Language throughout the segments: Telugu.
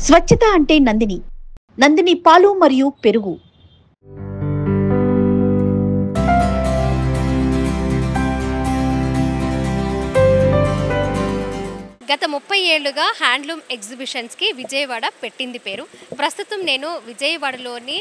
స్వచ్ఛత అంటే నందిని. నందిని పాలు మరియు పెరుగు. గత 30 ఏళ్లుగా హ్యాండ్లూమ్ ఎగ్జిబిషన్స్కి విజయవాడ పెట్టింది పేరు. ప్రస్తుతం నేను విజయవాడలోని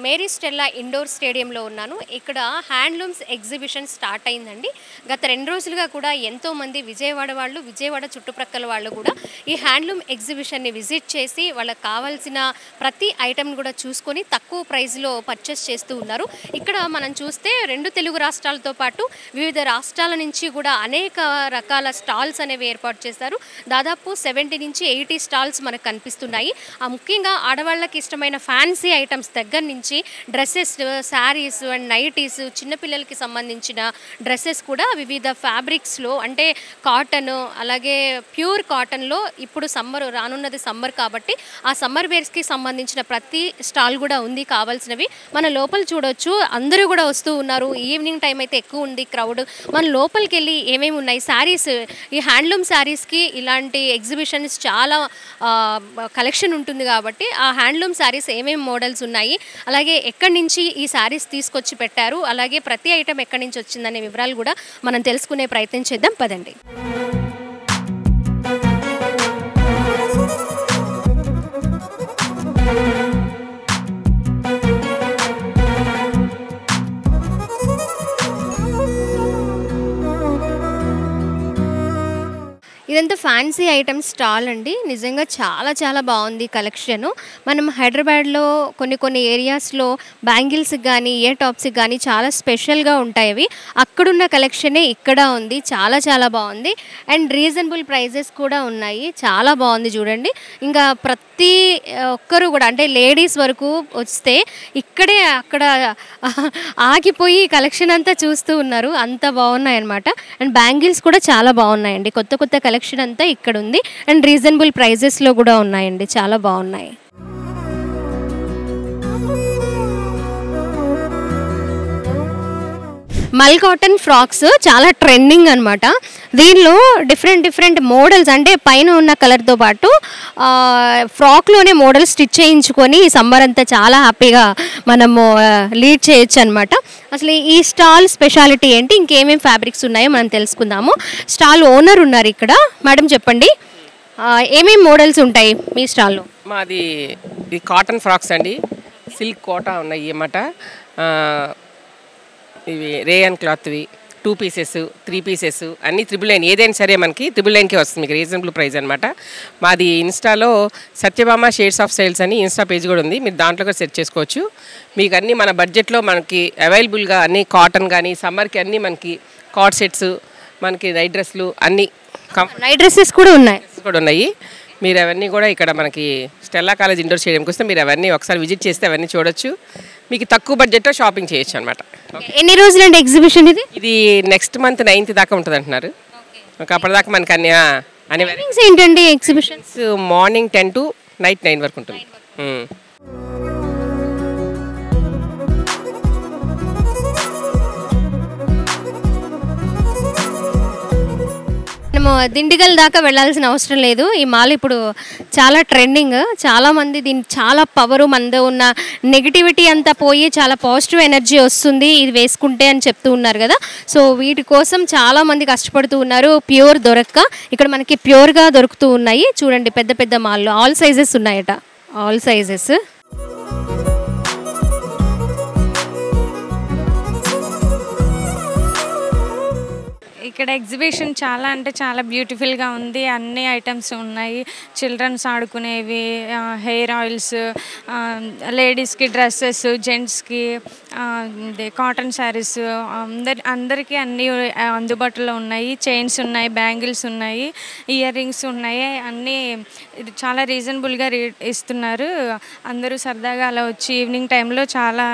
మేరీ స్టెల్లా ఇండోర్ స్టేడియంలో ఉన్నాను. ఇక్కడ హ్యాండ్లూమ్స్ ఎగ్జిబిషన్ స్టార్ట్ అయిందండి. గత 2 రోజులుగా కూడా ఎంతోమంది విజయవాడ వాళ్ళు, విజయవాడ చుట్టుప్రక్కల వాళ్ళు కూడా ఈ హ్యాండ్లూమ్ ఎగ్జిబిషన్ని విజిట్ చేసి వాళ్ళకి కావాల్సిన ప్రతి ఐటెంను కూడా చూసుకొని తక్కువ ప్రైస్లో పర్చేస్ చేస్తూ ఉన్నారు. ఇక్కడ మనం చూస్తే 2 తెలుగు రాష్ట్రాలతో పాటు వివిధ రాష్ట్రాల నుంచి కూడా అనేక రకాల స్టాల్స్ అనేవి ఏర్పాటు చేశారు. దాదాపు 70 నుంచి 80 స్టాల్స్ మనకు కనిపిస్తున్నాయి. ముఖ్యంగా ఆడవాళ్ళకి ఇష్టమైన ఫ్యాన్సీ ఐటమ్స్ దగ్గర నుంచి డ్రెస్సెస్, శారీస్ అండ్ నైటీస్, చిన్నపిల్లలకి సంబంధించిన డ్రెస్సెస్ కూడా వివిధ ఫ్యాబ్రిక్స్లో, అంటే కాటన్, అలాగే ప్యూర్ కాటన్లో ఇప్పుడు సమ్మర్ రానున్నది, సమ్మర్ కాబట్టి ఆ సమ్మర్ వేర్స్కి సంబంధించిన ప్రతి స్టాల్ కూడా ఉంది. కావాల్సినవి మన లోపల చూడవచ్చు. అందరూ కూడా వస్తూ ఉన్నారు. ఈవినింగ్ టైం అయితే ఎక్కువ ఉంది క్రౌడ్. మన లోపలికి వెళ్ళి ఏమేమి ఉన్నాయి, శారీస్, ఈ హ్యాండ్లూమ్ శారీస్కి ఇలాంటి ఎగ్జిబిషన్స్ చాలా కలెక్షన్ ఉంటుంది కాబట్టి ఆ హ్యాండ్లూమ్ శారీస్ ఏమేమి మోడల్స్ ఉన్నాయి, అలాగే ఎక్కడి నుంచి ఈ శారీస్ తీసుకొచ్చి పెట్టారు, అలాగే ప్రతి ఐటెం ఎక్కడి నుంచి వచ్చిందనే వివరాలు కూడా మనం తెలుసుకునే ప్రయత్నం చేద్దాం. పదండి. ఇదంతా ఫ్యాన్సీ ఐటమ్స్ స్టాల్ అండి. నిజంగా చాలా చాలా బాగుంది కలెక్షను. మనం హైదరాబాద్లో కొన్ని ఏరియాస్లో బ్యాంగిల్స్కి కానీ, ఇయర్ టాప్స్కి కానీ చాలా స్పెషల్గా ఉంటాయి. అవి అక్కడున్న కలెక్షనే ఇక్కడ ఉంది. చాలా చాలా బాగుంది అండ్ రీజనబుల్ ప్రైజెస్ కూడా ఉన్నాయి. చాలా బాగుంది చూడండి. ఇంకా ప్రతి ఒక్కరు కూడా, అంటే లేడీస్ వరకు వస్తే ఇక్కడే అక్కడ ఆగిపోయి కలెక్షన్ అంతా చూస్తూ ఉన్నారు. అంత బాగున్నాయి అన్నమాట. అండ్ బ్యాంగిల్స్ కూడా చాలా బాగున్నాయండి. కొత్త కొత్త కలెక్షన్ అంతా ఇక్కడ ఉంది అండ్ రీజనబుల్ ప్రైజెస్లో కూడా ఉన్నాయండి. చాలా బాగున్నాయి. మల్ కాటన్ ఫ్రాక్స్ చాలా ట్రెండింగ్ అనమాట. దీనిలో డిఫరెంట్ మోడల్స్, అంటే పైన ఉన్న కలర్తో పాటు ఫ్రాక్లోనే మోడల్ స్టిచ్ చేయించుకొని ఈ సమ్మర్ అంతా చాలా హ్యాపీగా మనము లీడ్ చేయొచ్చు అనమాట. అసలు ఈ స్టాల్ స్పెషాలిటీ ఏంటి, ఇంకేమేమి ఫ్యాబ్రిక్స్ ఉన్నాయో మనం తెలుసుకుందాము. స్టాల్ ఓనర్ ఉన్నారు ఇక్కడ. మేడం చెప్పండి, ఏమేమి మోడల్స్ ఉంటాయి మీ స్టాల్లో? మాది ఇది కాటన్ ఫ్రాక్స్ అండి. సిల్క్ కోటా ఉన్నాయి అన్నమాట. ఇవి రేయన్ క్లాత్వి 2 పీసెస్ 3 పీసెస్ అన్నీ 999. ఏదైనా సరే మనకి 999కే వస్తుంది. మీకు రీజనబుల్ ప్రైస్ అనమాట. మాది ఇన్స్టాలో సత్యభామ షేడ్స్ ఆఫ్ స్టైల్స్ అని ఇన్స్టా పేజ్ కూడా ఉంది. మీరు దాంట్లో కూడా సెట్ చేసుకోవచ్చు. మీకు అన్నీ మన బడ్జెట్లో మనకి అవైలబుల్గా అన్నీ కాటన్ కానీ, సమ్మర్కి అన్నీ మనకి కాట్ సెట్స్, మనకి నైట్ డ్రెస్లు అన్నీ, నైట్ డ్రెస్సెస్ కూడా ఉన్నాయి. మీరు అవన్నీ కూడా ఇక్కడ మనకి స్టెల్లా కాలేజ్ ఇండోర్ స్టేడియంకి వస్తే మీరు అవన్నీ ఒకసారి విజిట్ చేస్తే అవన్నీ చూడొచ్చు. మీకు తక్కువ బడ్జెట్లో షాపింగ్ చేయొచ్చు అనమాట. ఎన్ని రోజులండి ఎగ్జిబిషన్ ఇది? నెక్స్ట్ మంత్ 9th దాకా ఉంటుంది అంటున్నారు. అప్పటిదాకా మనకి అన్ని ఏంటండి ఎగ్జిబిషన్స్? మార్నింగ్ 10 to నైట్ 9 వరకు ఉంటుంది. మనము దిండిగల్ దాకా వెళ్ళాల్సిన అవసరం లేదు. ఈ మాల్ ఇప్పుడు చాలా ట్రెండింగ్. చాలామంది దీని చాలా పవరు, మనలో ఉన్న నెగిటివిటీ అంతా పోయి చాలా పాజిటివ్ ఎనర్జీ వస్తుంది ఇది వేసుకుంటే అని చెప్తూ ఉన్నారు కదా. సో వీటి కోసం చాలామంది కష్టపడుతూ ఉన్నారు. ప్యూర్ దొరక్క ఇక్కడ మనకి ప్యూర్గా దొరుకుతూ ఉన్నాయి. చూడండి, పెద్ద పెద్ద మాల్లో ఆల్ సైజెస్ ఉన్నాయట. All sizes. ఇక్కడ ఎగ్జిబిషన్ చాలా అంటే చాలా బ్యూటిఫుల్గా ఉంది. అన్ని ఐటమ్స్ ఉన్నాయి. చిల్డ్రన్స్ ఆడుకునేవి, హెయిర్ ఆయిల్స్, లేడీస్కి డ్రెస్సెస్, జెంట్స్కి కాటన్ శారీస్, అందరికీ అన్నీ అందుబాటులో ఉన్నాయి. చైన్స్ ఉన్నాయి, బ్యాంగిల్స్ ఉన్నాయి, ఇయర్ రింగ్స్ ఉన్నాయి. అన్నీ చాలా రీజనబుల్గా ఇస్తున్నారు. అందరూ సరదాగా అలా వచ్చి ఈవినింగ్ టైంలో చాలా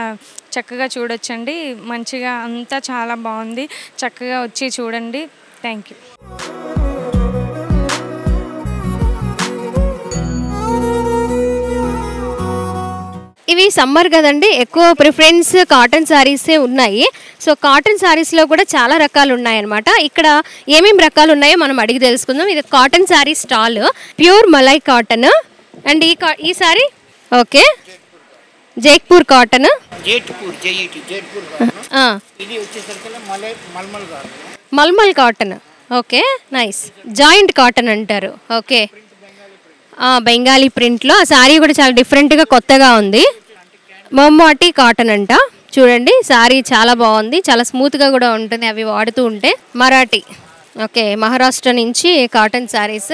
చక్కగా చూడొచ్చండి. మంచిగా అంతా చాలా బాగుంది. చక్కగా వచ్చి చూడండి. Thank you. ఇవి సమ్మర్ కదండి, ఎక్కువ ప్రిఫరెన్స్ కాటన్ శారీసే ఉన్నాయి. సో కాటన్ శారీస్లో కూడా చాలా రకాలు ఉన్నాయన్నమాట. ఇక్కడ ఏమేమి రకాలు ఉన్నాయో మనం అడిగి తెలుసుకుందాం. ఇది cotton sari stall, pure malai cotton. And ఈ సారీ ఓకే జైపూర్ కాటన్ ఇది వచ్చేసరికి malmal cotton okay nice joint cotton అంటారు ఓకే బెంగాలీ ప్రింట్లో ఆ శారీ కూడా చాలా డిఫరెంట్గా కొత్తగా ఉంది మొమ్మాటి కాటన్ అంట చూడండి శారీ చాలా బాగుంది చాలా స్మూత్గా కూడా ఉంటుంది అవి వాడుతూ ఉంటే మరాఠీ ఓకే మహారాష్ట్ర నుంచి కాటన్ శారీస్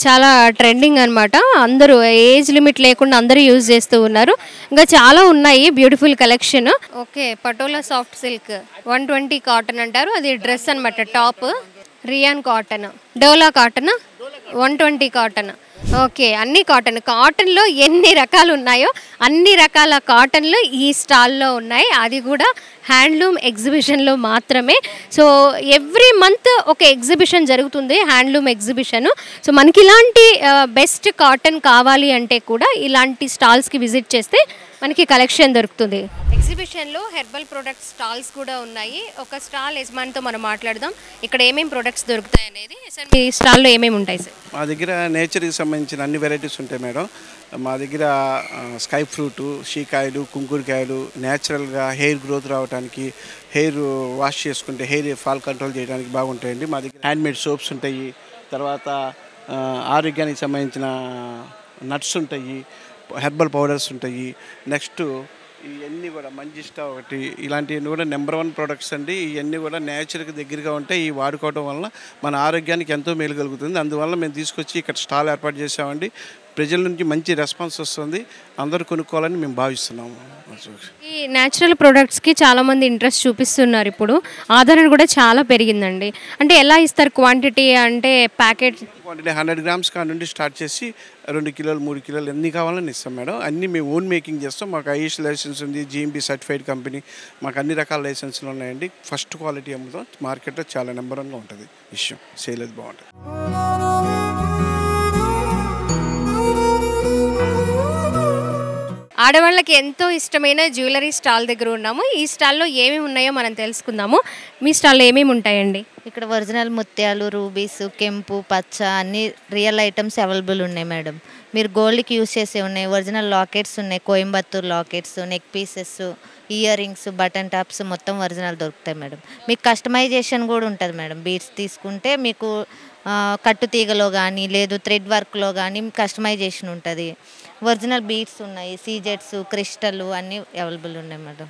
చాలా ట్రెండింగ్ అనమాట అందరూ ఏజ్ లిమిట్ లేకుండా అందరూ యూజ్ చేస్తూ ఉన్నారు ఇంకా చాలా ఉన్నాయి beautiful collection okay patola soft silk 120 cotton అంటారు అది డ్రెస్ అనమాట టాప్ రియాన్ కాటన్ డోలా కాటన్ 120 కాటన్ ఓకే అన్ని కాటన్లో ఎన్ని రకాలు ఉన్నాయో అన్ని రకాల కాటన్లు ఈ స్టాల్లో ఉన్నాయి అది కూడా హ్యాండ్లూమ్ ఎగ్జిబిషన్లో మాత్రమే సో ఎవ్రీ మంత్ ఒక ఎగ్జిబిషన్ జరుగుతుంది హ్యాండ్లూమ్ ఎగ్జిబిషన్ సో మనకి ఇలాంటి బెస్ట్ కాటన్ కావాలి అంటే కూడా ఇలాంటి స్టాల్స్కి విజిట్ చేస్తే మనకి కలెక్షన్ దొరుకుతుంది ఎగ్జిబిషన్లో హెర్బల్ ప్రొడక్ట్స్ స్టాల్స్ కూడా ఉన్నాయి ఒక స్టాల్ యజమానితో మనం మాట్లాడదాం ఇక్కడ ఏమేమి ప్రొడక్ట్స్ దొరుకుతాయి అనేది సార్ మీ స్టాల్లో ఏమేమి ఉంటాయి సార్ మా దగ్గర నేచర్కి సంబంధించిన అన్ని వెరైటీస్ ఉంటాయి మేడం మా దగ్గర స్కై ఫ్రూటు షీకాయలు కుంకుడుకాయలు న్యాచురల్గా హెయిర్ గ్రోత్ రావడానికి హెయిర్ వాష్ చేసుకుంటే హెయిర్ ఫాల్ కంట్రోల్ చేయడానికి బాగుంటాయండి మా దగ్గర హ్యాండ్మేడ్ సోప్స్ ఉంటాయి తర్వాత ఆరోగ్యానికి సంబంధించిన నట్స్ ఉంటాయి హెర్బల్ పౌడర్స్ ఉంటాయి నెక్స్ట్ ఇవన్నీ కూడా మంజిస్టా ఒకటి ఇలాంటివన్నీ కూడా నెంబర్ 1 ప్రోడక్ట్స్ అండి ఇవన్నీ కూడా నేచర్కి దగ్గరగా ఉంటాయి ఈ వాడుకోవడం వల్ల మన ఆరోగ్యానికి ఎంతో మేలు కలుగుతుంది అందువల్ల మేము తీసుకొచ్చి ఇక్కడ స్టాల్ ఏర్పాటు చేసామండి ప్రజల నుంచి మంచి రెస్పాన్స్ వస్తుంది అందరూ కొనుక్కోవాలని మేము భావిస్తున్నాము ఈ న్యాచురల్ ప్రొడక్ట్స్కి చాలామంది ఇంట్రెస్ట్ చూపిస్తున్నారు ఇప్పుడు ఆదరణ కూడా చాలా పెరిగిందండి అంటే ఎలా ఇస్తారు క్వాంటిటీ అంటే ప్యాకెట్ క్వాంటిటీ 100 గ్రామ్స్ కాడ నుండి స్టార్ట్ చేసి 2 కిలోలు 3 కిలోలు ఎన్ని కావాలని ఇస్తాం మేడం అన్నీ మేము ఓన్ మేకింగ్ చేస్తాం మాకు ఐఎస్ లైసెన్స్ ఉంది జిఎంబి సర్టిఫైడ్ కంపెనీ మాకు అన్ని రకాల లైసెన్స్లు ఉన్నాయండి ఫస్ట్ క్వాలిటీ అమ్ముతాం మార్కెట్లో చాలా నెంబర్ 1గా ఉంటుంది విషయం సేల్ అది బాగుంటుంది ఆడవాళ్ళకి ఎంతో ఇష్టమైన జ్యువెలరీ స్టాల్ దగ్గర ఉన్నాము ఈ స్టాల్లో ఏమేమి ఉన్నాయో మనం తెలుసుకుందాము మీ స్టాల్లో ఏమేమి ఉంటాయండి ఇక్కడ ఒరిజినల్ ముత్యాలు రూబీస్ కెంపు పచ్చ అన్ని రియల్ ఐటమ్స్ అవైలబుల్ ఉన్నాయి మేడం మీరు గోల్డ్కి యూస్ చేసే ఉన్నాయి ఒరిజినల్ లాకెట్స్ ఉన్నాయి Coimbatore lockets neck pieces ear rings button tops మొత్తం ఒరిజినల్ దొరుకుతాయి మేడం మీకు కస్టమైజేషన్ కూడా ఉంటుంది మేడం బీడ్స్ తీసుకుంటే మీకు కట్టు తీగలో కానీ లేదు థ్రెడ్ వర్క్లో కానీ కస్టమైజేషన్ ఉంటుంది ఒరిజినల్ బీడ్స్ ఉన్నాయి సీజెట్స్ క్రిస్టల్ అన్నీ అవైలబుల్ ఉన్నాయి మేడం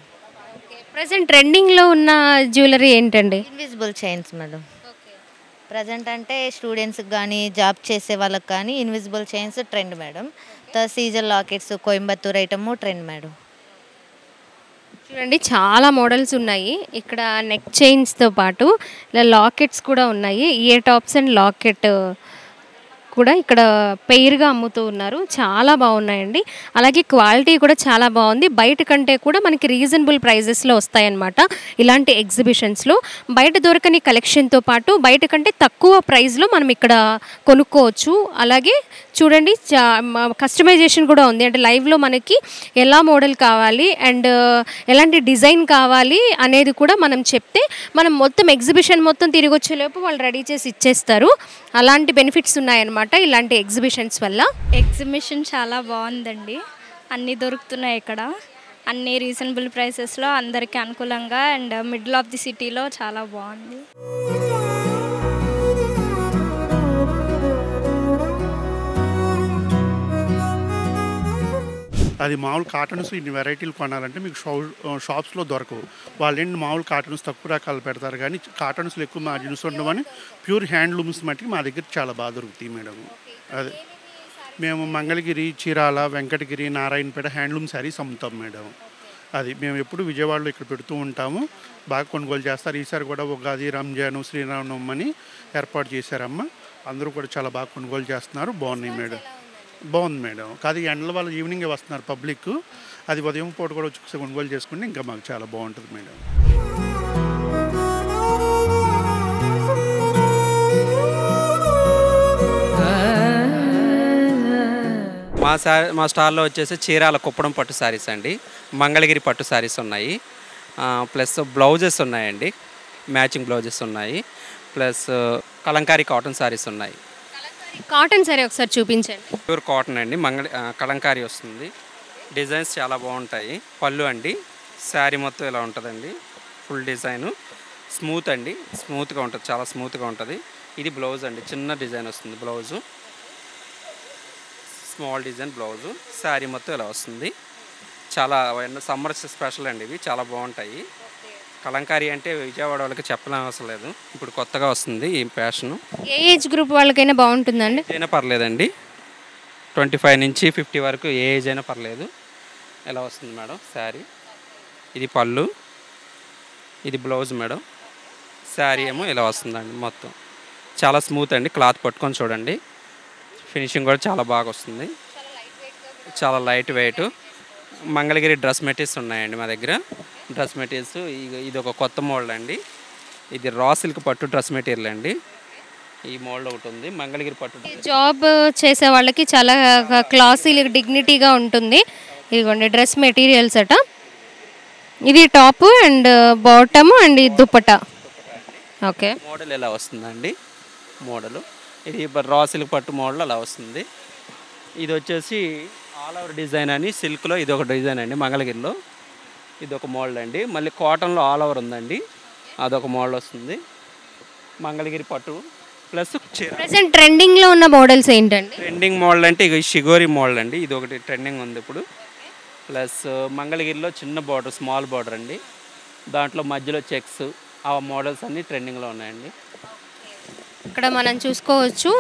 ప్రజెంట్ ట్రెండింగ్లో ఉన్న జ్యువెలరీ ఏంటండి ఇన్విజిబుల్ చైన్స్ మేడం ప్రజెంట్ అంటే స్టూడెంట్స్కి కానీ జాబ్ చేసే వాళ్ళకి కానీ ఇన్విజిబుల్ చైన్స్ ట్రెండ్ మేడం సీజర్ lockets Coimbatore item trend madam చూడండి చాలా మోడల్స్ ఉన్నాయి ఇక్కడ నెక్ చైన్స్తో పాటు ఇలా లాకెట్స్ కూడా ఉన్నాయి ఇయర్ టాప్స్ అండ్ లాకెట్ కూడా ఇక్కడ పెయిర్గా అమ్ముతూ ఉన్నారు చాలా బాగున్నాయండి అలాగే క్వాలిటీ కూడా చాలా బాగుంది బయట కంటే కూడా మనకి రీజనబుల్ ప్రైజెస్లో వస్తాయన్నమాట ఇలాంటి ఎగ్జిబిషన్స్లో బయట దొరకని కలెక్షన్తో పాటు బయట కంటే తక్కువ ప్రైస్లో మనం ఇక్కడ కొనుక్కోవచ్చు అలాగే చూడండి కస్టమైజేషన్ కూడా ఉంది అంటే లైవ్లో మనకి ఎలా మోడల్ కావాలి అండ్ ఎలాంటి డిజైన్ కావాలి అనేది కూడా మనం చెప్తే మనం మొత్తం ఎగ్జిబిషన్ మొత్తం తిరిగి వచ్చేలోపు వాళ్ళు రెడీ చేసి ఇచ్చేస్తారు అలాంటి బెనిఫిట్స్ ఉన్నాయన్నమాట ఇలాంటి ఎగ్జిబిషన్స్ వల్ల ఎగ్జిబిషన్ చాలా బాగుందండి అన్నీ దొరుకుతున్నాయి ఇక్కడ అన్ని రీజనబుల్ ప్రైసెస్లో అందరికీ అనుకూలంగా అండ్ మిడిల్ ఆఫ్ ది సిటీలో చాలా బాగుంది అది మామూలు కాటన్స్ ఇన్ని వెరైటీలు కొనాలంటే మీకు షాప్స్లో దొరకవు వాళ్ళు ఏంటి మామూలు కాటన్స్ తక్కువ రకాలు పెడతారు కానీ కాటన్స్లో ఎక్కువ మార్జిన్స్ ఉండమని ప్యూర్ హ్యాండ్లూమ్స్ మట్టికి మా దగ్గర చాలా బాగా దొరుకుతాయి మేడం అదే మేము మంగళగిరి చీరాల వెంకటగిరి నారాయణపేట హ్యాండ్లూమ్ శారీస్ అమ్ముతాం మేడం అది మేము ఎప్పుడు విజయవాడలో ఇక్కడ పెడుతూ ఉంటాము బాగా కొనుగోలు చేస్తారు ఈసారి కూడా ఉగాది రంజాను శ్రీరామనవమి ఏర్పాటు చేశారమ్మ అందరూ కూడా చాలా బాగా కొనుగోలు చేస్తున్నారు బాగున్నాయి మేడం బాగుంది మేడం కాదు ఎండల వాళ్ళు ఈవినింగే వస్తున్నారు పబ్లిక్ అది ఉదయం పూట కూడా వచ్చి కొనుగోలు చేసుకుంటే ఇంకా మాకు చాలా బాగుంటుంది మేడం మా స్టాల్లో వచ్చేసి చీరాల కుప్పడం పట్టు శారీస్ అండి మంగళగిరి పట్టు శారీస్ ఉన్నాయి ప్లస్ బ్లౌజెస్ ఉన్నాయండి మ్యాచింగ్ బ్లౌజెస్ ఉన్నాయి ప్లస్ కలంకారీ కాటన్ శారీస్ ఉన్నాయి కాటన్ సారీ ఒకసారి చూపించండి. ప్యూర్ కాటన్ అండి, కలంకారీ వస్తుంది. డిజైన్స్ చాలా బాగుంటాయి. పళ్ళు అండి, శారీ మొత్తం ఇలా ఉంటుందండి. ఫుల్ డిజైను స్మూత్ అండి, స్మూత్గా ఉంటుంది, చాలా స్మూత్గా ఉంటుంది. ఇది బ్లౌజ్ అండి, చిన్న డిజైన్ వస్తుంది blouse, small design blouse. Sari మొత్తం ఇలా వస్తుంది. చాలా సమ్మర్ స్పెషల్ అండి, ఇవి చాలా బాగుంటాయి. కలంకారీ అంటే విజయవాడ వాళ్ళకి చెప్పలేం అవసరం లేదు, ఇప్పుడు కొత్తగా వస్తుంది ఈ ఫ్యాషను. ఏ ఏజ్ గ్రూప్ వాళ్ళకైనా బాగుంటుందండి? అయినా పర్లేదండి, 25 నుంచి 50 వరకు ఏ ఏజ్ అయినా పర్లేదు. ఎలా వస్తుంది మేడం శారీ. ఇది పళ్ళు, ఇది బ్లౌజ్ మేడం. శారీ ఏమో ఇలా వస్తుందండి. మొత్తం చాలా స్మూత్ అండి, క్లాత్ పట్టుకొని చూడండి. ఫినిషింగ్ కూడా చాలా బాగా వస్తుంది, చాలా light weight. Mangalagiri dress materials ఉన్నాయండి మా దగ్గర. డ్రెస్ మెటీరియల్స్ ఇది ఒక కొత్త మోడల్ అండి. ఇది రా సిల్క్ పట్టు డ్రెస్ మెటీరియల్ అండి. ఈ మోడల్ ఒకటి ఉంది, మంగళగిరి పట్టు. జాబ్ చేసే వాళ్ళకి చాలా క్లాసీ డిగ్నిటీగా ఉంటుంది. ఇదిగోండి డ్రెస్ మెటీరియల్స్ అట. ఇది టాప్ అండ్ బాటమ్ అండ్ ఇది దుపట్టా. ఓకే, మోడల్ ఎలా వస్తుందండి మోడలు. ఇది రా సిల్క్ పట్టు మోడల్ అలా వస్తుంది. ఇది వచ్చేసి ఆల్ ఓవర్ డిజైన్ అని సిల్క్లో ఇది ఒక డిజైన్ అండి. మంగళగిరిలో ఇది ఒక మోడల్ అండి. మళ్ళీ కాటన్లో ఆల్ ఓవర్ ఉందండి, అదొక మోడల్ వస్తుంది. మంగళగిరి పట్టు ప్లస్ ప్రెసెంట్ ట్రెండింగ్లో ఉన్న మోడల్స్ ఏంటండి? ట్రెండింగ్ మోడల్ అంటే ఇక షిగోరి మోడల్ అండి, ఇది ఒకటి ట్రెండింగ్ ఉంది ఇప్పుడు. ప్లస్ మంగళగిరిలో చిన్న బార్డర్, స్మాల్ బార్డర్ అండి, దాంట్లో మధ్యలో చెక్స్, ఆ మోడల్స్ అన్నీ ట్రెండింగ్లో ఉన్నాయండి. ఇక్కడ మనం చూసుకోవచ్చు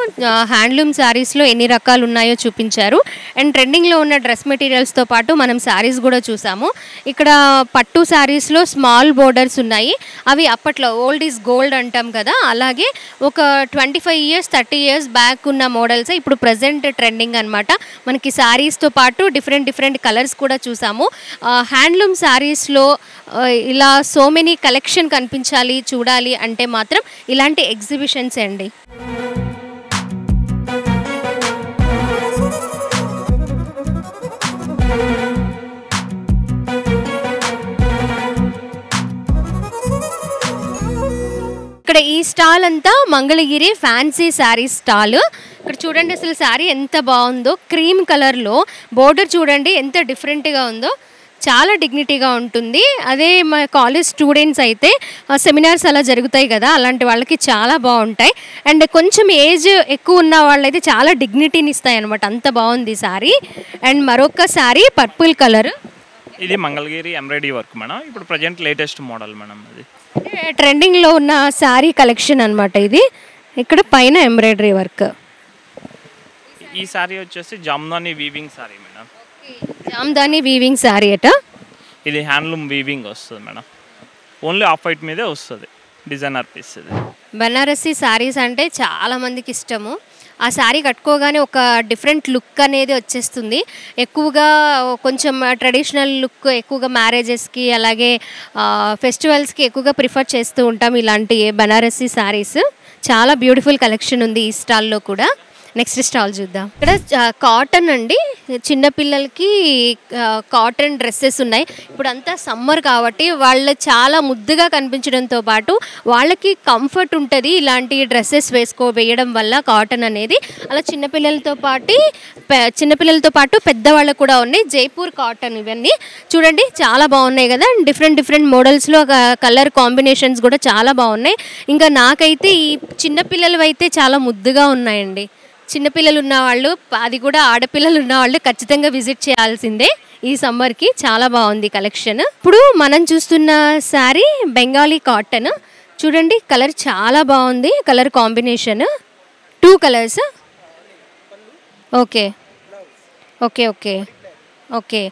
హ్యాండ్లూమ్ శారీస్లో ఎన్ని రకాలు ఉన్నాయో చూపించారు. అండ్ ట్రెండింగ్లో ఉన్న డ్రెస్ మెటీరియల్స్తో పాటు మనం శారీస్ కూడా చూసాము. ఇక్కడ పట్టు శారీస్లో స్మాల్ బోర్డర్స్ ఉన్నాయి. అవి అప్పట్లో ఓల్డ్ ఈజ్ గోల్డ్ అంటాం కదా, అలాగే ఒక 25 years 30 years బ్యాక్ ఉన్న మోడల్స్ ఇప్పుడు ప్రజెంట్ ట్రెండింగ్ అనమాట. మనకి శారీస్తో పాటు డిఫరెంట్ కలర్స్ కూడా చూసాము. హ్యాండ్లూమ్ శారీస్లో ఇలా సో మెనీ కలెక్షన్ కనిపించాలి, చూడాలి అంటే మాత్రం ఇలాంటి ఎగ్జిబిషన్స్ అండి. ఇక్కడ ఈ స్టాల్ అంతా మంగళగిరి ఫ్యాన్సీ శారీ స్టాల్. ఇక్కడ చూడండి అసలు శారీ ఎంత బాగుందో, క్రీమ్ కలర్లో బోర్డర్ చూడండి ఎంత డిఫరెంట్గా ఉందో, చాలా డిగ్నిటీగా ఉంటుంది. అదే మా కాలేజ్ స్టూడెంట్స్ అయితే సెమినార్స్ అలా జరుగుతాయి కదా, అలాంటి వాళ్ళకి చాలా బాగుంటాయి. అండ్ కొంచెం ఏజ్ ఎక్కువ ఉన్న వాళ్ళైతే చాలా డిగ్నిటీని ఇస్తాయి అనమాట, అంత బాగుంది శారీ. అండ్ మరొక శారీ పర్పుల్ కలర్, ఇది మంగళగిరి ఎంబ్రాయిడరీ వర్క్ మేడం, ఇప్పుడు ప్రజెంట్ లేటెస్ట్ మోడల్ మేడం. అది ట్రెండింగ్లో ఉన్న శారీ కలెక్షన్ అనమాట ఇది. ఇక్కడ పైన ఎంబ్రాయిడరీ వర్క్. ఈ శారీ వచ్చేసి Jamdani weaving sari madam. Jamdani weaving sari అట. ఇది హ్యాండ్లూమ్ వీవింగ్ వస్తుంది మేడం, ఓన్లీ ఆఫ్ వైట్ మీదే వస్తుంది, డిజైనర్ పీస్. ఇది బనారసి శారీస్ అంటే చాలా మందికి ఇష్టము. ఆ శారీ కట్టుకోగానే ఒక డిఫరెంట్ లుక్ అనేది వచ్చేస్తుంది. ఎక్కువగా కొంచెం ట్రెడిషనల్ లుక్ ఎక్కువగా మ్యారేజెస్కి అలాగే ఫెస్టివల్స్కి ఎక్కువగా ప్రిఫర్ చేస్తూ ఉంటాం ఇలాంటి బనారసి శారీస్. చాలా బ్యూటిఫుల్ కలెక్షన్ ఉంది ఈ స్టాల్లో కూడా. నెక్స్ట్ స్టాల్ చూద్దాం. ఇక్కడ కాటన్ అండి, చిన్నపిల్లలకి కాటన్ డ్రెస్సెస్ ఉన్నాయి. ఇప్పుడు అంతా సమ్మర్ కాబట్టి వాళ్ళు చాలా ముద్దుగా కనిపించడంతో పాటు వాళ్ళకి కంఫర్ట్ ఉంటుంది ఇలాంటి డ్రెస్సెస్ వేయడం వల్ల కాటన్ అనేది. అలా చిన్నపిల్లలతో పాటు పెద్దవాళ్ళకు కూడా ఉన్నాయి. జైపూర్ కాటన్ ఇవన్నీ చూడండి చాలా బాగున్నాయి కదా. డిఫరెంట్ మోడల్స్లో కలర్ కాంబినేషన్స్ కూడా చాలా బాగున్నాయి. ఇంకా నాకైతే ఈ చిన్నపిల్లలు అయితే చాలా ముద్దుగా ఉన్నాయండి. చిన్నపిల్లలు ఉన్నవాళ్ళు, అది కూడా ఆడపిల్లలు ఉన్నవాళ్ళు ఖచ్చితంగా విజిట్ చేయాల్సిందే ఈ సమ్మర్కి. చాలా బాగుంది కలెక్షన్. ఇప్పుడు మనం చూస్తున్న శారీ బెంగాలీ కాటన్ చూడండి, కలర్ చాలా బాగుంది. Colour combination 2 colours. Okay okay okay okay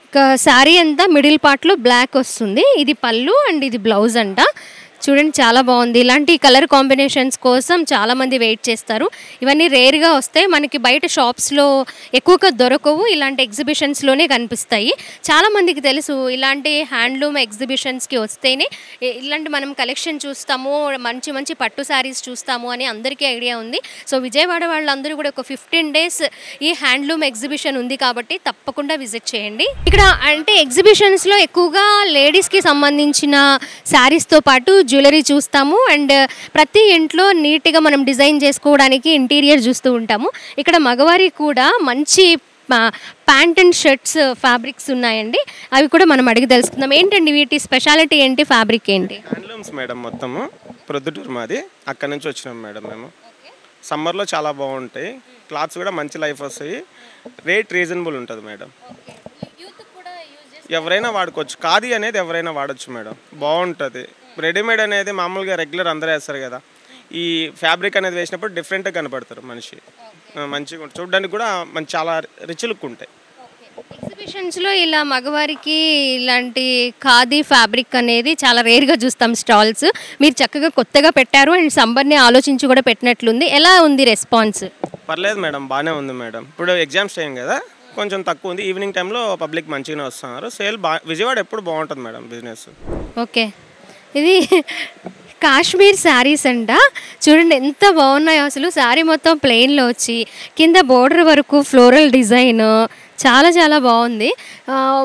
ఇక శారీ అంతా మిడిల్ పార్ట్లో బ్లాక్ వస్తుంది. ఇది పళ్ళు అండ్ ఇది బ్లౌజ్ అంట. చూడండి చాలా బాగుంది. ఇలాంటి కలర్ కాంబినేషన్స్ కోసం చాలామంది వెయిట్ చేస్తారు. ఇవన్నీ రేర్గా వస్తాయి, మనకి బయట షాప్స్లో ఎక్కువగా దొరకవు, ఇలాంటి ఎగ్జిబిషన్స్లోనే కనిపిస్తాయి. చాలామందికి తెలుసు ఇలాంటి హ్యాండ్లూమ్ ఎగ్జిబిషన్స్కి వస్తేనే ఇలాంటి మనం కలెక్షన్ చూస్తాము, మంచి పట్టు శారీస్ చూస్తాము అని అందరికీ ఐడియా ఉంది. సో విజయవాడ వాళ్ళందరూ కూడా ఒక 15 days ఈ హ్యాండ్లూమ్ ఎగ్జిబిషన్ ఉంది కాబట్టి తప్పకుండా విజిట్ చేయండి. ఇక్కడ అంటే ఎగ్జిబిషన్స్లో ఎక్కువగా లేడీస్కి సంబంధించిన శారీస్తో పాటు జ్యువెలరీ చూస్తాము అండ్ ప్రతి ఇంట్లో నీట్గా మనం డిజైన్ చేసుకోవడానికి ఇంటీరియర్ చూస్తూ ఉంటాము. ఇక్కడ మగవారికి కూడా మంచి ప్యాంట్ అండ్ షర్ట్స్ ఫ్యాబ్రిక్స్ ఉన్నాయండి. అవి కూడా మనం అడిగి తెలుసుకుందాం. ఏంటండి వీటి స్పెషాలిటీ ఏంటి, ఫ్యాబ్రిక్ ఏంటి? హ్యాండ్లూమ్స్ మేడం, మొత్తము ప్రొద్దుటూరు మాది, అక్కడ నుంచి వచ్చినాం మేడం మేము. సమ్మర్లో చాలా బాగుంటాయి, క్లాత్స్ కూడా మంచి లైఫ్ వస్తాయి, రేట్ రీజనబుల్ ఉంటుంది మేడం. ఎవరైనా వాడుకోవచ్చు, ఖాదీ అనేది ఎవరైనా వాడచ్చు మేడం, బాగుంటుంది. రెడీమేడ్ అనేది మామూలుగా రెగ్యులర్ అందరూ వేస్తారు కదా, ఈ ఫ్యాబ్రిక్ అనేది వేసినప్పుడు డిఫరెంట్గా కనపడతారు మనిషి, మంచిగా చూడడానికి కూడా మంచి చాలా రిచ్ లుక్ ఉంటాయి. ఎగ్జిబిషన్స్లో ఇలా మగవారికి ఇలాంటి ఖాదీ ఫ్యాబ్రిక్ అనేది చాలా రేర్గా చూస్తాం స్టాల్స్. మీరు చక్కగా కొత్తగా పెట్టారు అండ్ సంబర్ని ఆలోచించి కూడా పెట్టినట్లుంది. ఎలా ఉంది రెస్పాన్స్? పర్లేదు మేడం, బాగానే ఉంది మేడం. ఇప్పుడు ఎగ్జామ్స్ టైం కదా, కొంచెం తక్కువ ఉంది. ఈవినింగ్ టైంలో పబ్లిక్ మంచిగానే వస్తున్నారు. సేల్ విజయవాడ ఎప్పుడు బాగుంటుంది మేడం బిజినెస్. ఓకే, ఇది కాశ్మీర్ శారీస్ అంట. చూడండి ఎంత బాగున్నాయో అసలు. శారీ మొత్తం ప్లెయిన్లో వచ్చి కింద బోర్డర్ వరకు ఫ్లోరల్ డిజైన్ చాలా చాలా బాగుంది.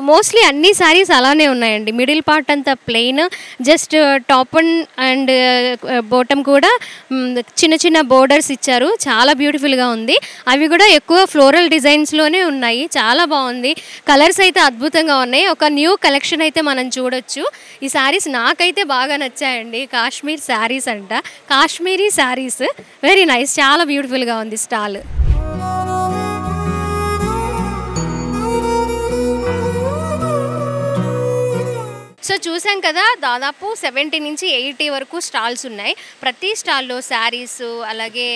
మోస్ట్లీ అన్ని శారీస్ అలానే ఉన్నాయండి. మిడిల్ పార్ట్ అంతా plain, just top and bottom కూడా చిన్న చిన్న బోర్డర్స్ ఇచ్చారు. చాలా బ్యూటిఫుల్గా ఉంది. అవి కూడా ఎక్కువ ఫ్లోరల్ డిజైన్స్లోనే ఉన్నాయి. చాలా బాగుంది. కలర్స్ అయితే అద్భుతంగా ఉన్నాయి. ఒక న్యూ కలెక్షన్ అయితే మనం చూడొచ్చు. ఈ శారీస్ నాకైతే బాగా నచ్చాయండి. కాశ్మీర్ శారీస్ అంట, కాశ్మీరీ శారీస్, వెరీ నైస్, చాలా బ్యూటిఫుల్గా ఉంది స్టాల్. సో చూసాం కదా, దాదాపు 70 నుంచి 80 వరకు స్టాల్స్ ఉన్నాయి. ప్రతి స్టాల్లో శారీస్, అలాగే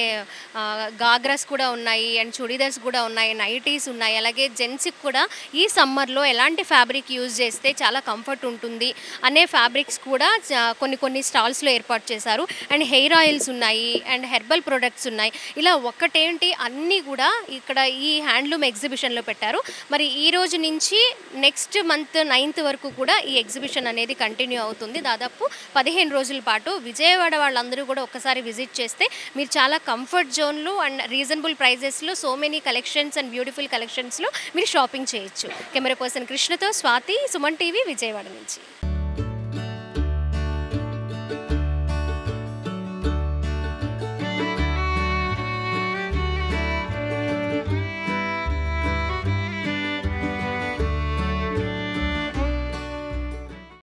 గాగ్రాస్ కూడా ఉన్నాయి అండ్ చుడీదార్స్ కూడా ఉన్నాయి, నైటీస్ ఉన్నాయి. అలాగే జెంట్స్కి కూడా ఈ సమ్మర్లో ఎలాంటి ఫ్యాబ్రిక్ యూజ్ చేస్తే చాలా కంఫర్ట్ ఉంటుంది అనే ఫ్యాబ్రిక్స్ కూడా కొన్ని స్టాల్స్లో ఏర్పాటు చేశారు. అండ్ హెయిర్ ఆయిల్స్ ఉన్నాయి అండ్ హెర్బల్ ప్రొడక్ట్స్ ఉన్నాయి. ఇలా ఒక్కటేంటి అన్నీ కూడా ఇక్కడ ఈ హ్యాండ్లూమ్ ఎగ్జిబిషన్లో పెట్టారు. మరి ఈ రోజు నుంచి నెక్స్ట్ మంత్ 9th వరకు కూడా ఈ ఎగ్జిబిషన్ అనేది కంటిన్యూ అవుతుంది. దాదాపు 15 రోజుల పాటు విజయవాడ వాళ్ళందరూ కూడా ఒక్కసారి విజిట్ చేస్తే మీరు చాలా కంఫర్ట్ జోన్లు అండ్ రీజనబుల్ ప్రైజెస్లో so many collections and beautiful కలెక్షన్స్లో మీరు షాపింగ్ చేయొచ్చు. కెమెరా పర్సన్ కృష్ణతో స్వాతి, సుమన్ టీవీ, విజయవాడ నుంచి.